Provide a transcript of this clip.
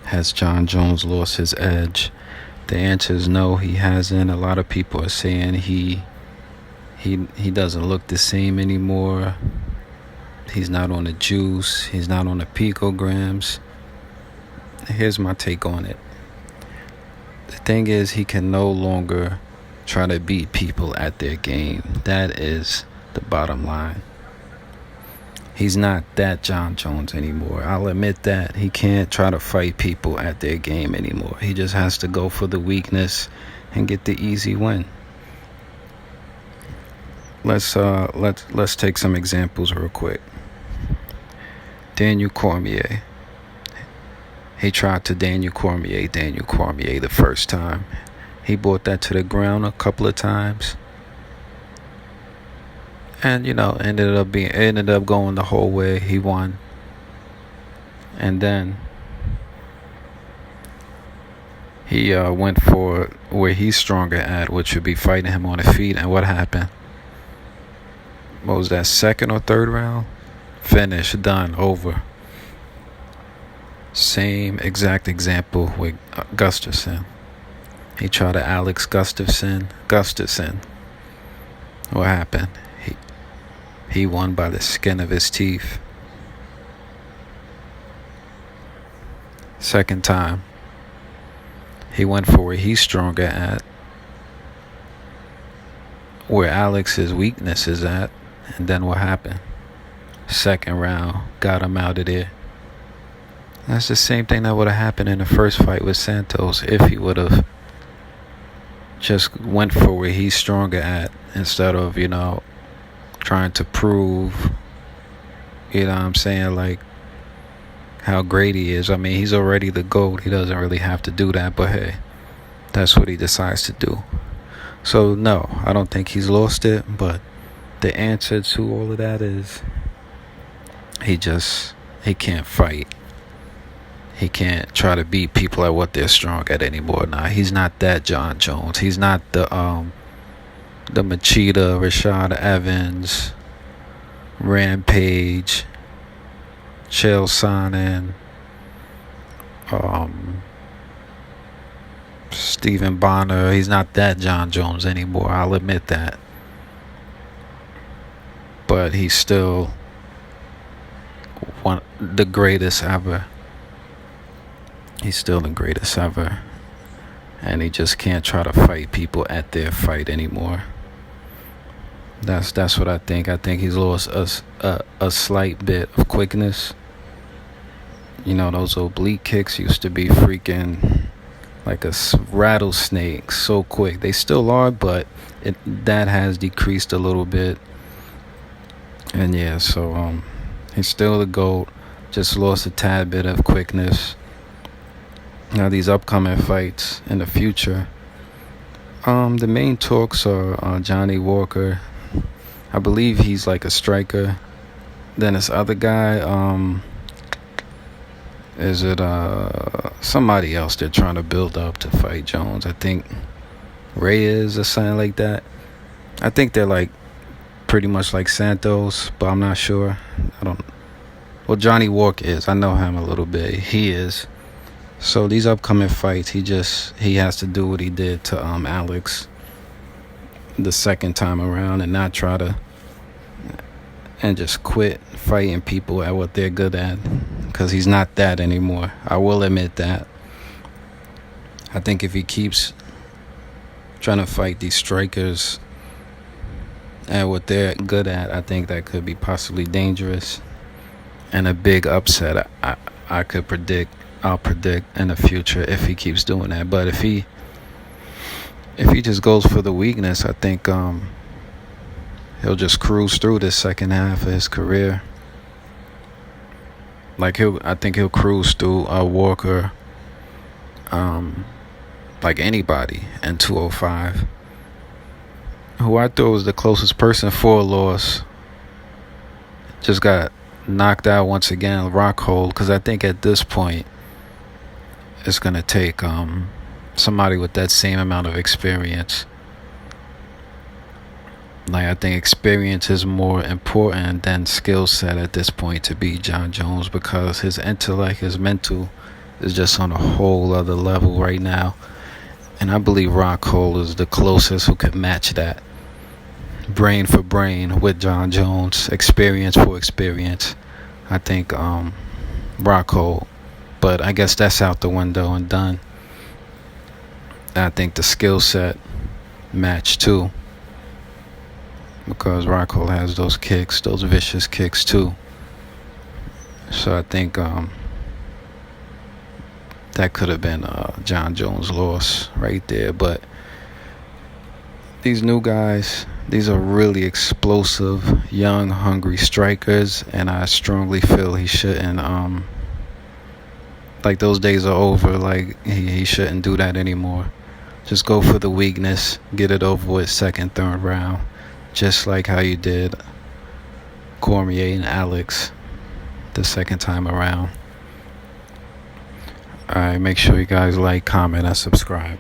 Has Jon Jones lost his edge? The answer is no, he hasn't. A lot of people are saying he doesn't look the same anymore. He's not on the juice. He's not on the picograms. Here's my take on it. The thing is, he can no longer try to beat people at their game. That is the bottom line. He's not that Jon Jones anymore. I'll admit that. He can't try to fight people at their game anymore. He just has to go for the weakness and get the easy win. Let's take some examples real quick. Daniel Cormier. He tried to Daniel Cormier the first time. He brought that to the ground a couple of times. And ended up going the whole way. He won. And then he went for where he's stronger at, which would be fighting him on the feet. And what happened? What was that, second or third round? Finish, done, over. Same exact example with Gustafsson. He tried to Alex Gustafsson. What happened? He won by the skin of his teeth. Second time, he went for where he's stronger at, where Alex's weakness is at, and then what happened? Second round, got him out of there. That's the same thing that would have happened in the first fight with Santos if he would have just went for where he's stronger at instead of, trying to prove, like how great he is. I mean, he's already the GOAT. He doesn't really have to do that, but hey, that's what he decides to do. So no, I don't think he's lost it, but the answer to all of that is he can't fight. He can't try to beat people at what they're strong at anymore. Nah, he's not that Jon Jones. He's not the Machida, Rashad Evans, Rampage, Chael Sonnen, Stephen Bonner. He's not that Jon Jones anymore. I'll admit that. But he's still the greatest ever. He's still the greatest ever. And he just can't try to fight people at their fight anymore. That's what I think. I think he's lost a slight bit of quickness. Those oblique kicks used to be freaking like a rattlesnake, so quick. They still are, but that has decreased a little bit. And yeah, so he's still the GOAT. Just lost a tad bit of quickness. Now these upcoming fights in the future, the main talks are Johnny Walker. I believe he's like a striker. Then this other guy, is it somebody else they're trying to build up to fight Jones? I think Reyes or something like that. I think they're like pretty much like Santos, but I'm not sure. Well, Johnny Walker is. I know him a little bit. He is. So these upcoming fights, he has to do what he did to Alex the second time around and not try to and just quit fighting people at what they're good at, because he's not that anymore. I will admit that. I think if he keeps trying to fight these strikers at what they're good at, I think that could be possibly dangerous and a big upset. I'll predict in the future if he keeps doing that. But if he just goes for the weakness, I think he'll just cruise through this second half of his career. I think he'll cruise through Walker, like anybody in 205. Who I thought was the closest person for a loss just got knocked out once again, Rockhold, because I think at this point it's going to take somebody with that same amount of experience. I think experience is more important than skill set at this point to beat Jon Jones, because his intellect, his mental is just on a whole other level right now. And I believe Rockhold is the closest who could match that. Brain for brain with Jon Jones, experience for experience. I think Rockhold. But I guess that's out the window and done. I think the skill set match too. Because Rockhold has those kicks, those vicious kicks too. So I think that could have been Jon Jones Lost right there. But these new guys, these are really explosive, young, hungry strikers, and I strongly feel he shouldn't. Like those days are over. Like he shouldn't do that anymore. Just go for the weakness, get it over with, second, third round, just like how you did Cormier and Alex the second time around. Alright, make sure you guys like, comment, and subscribe.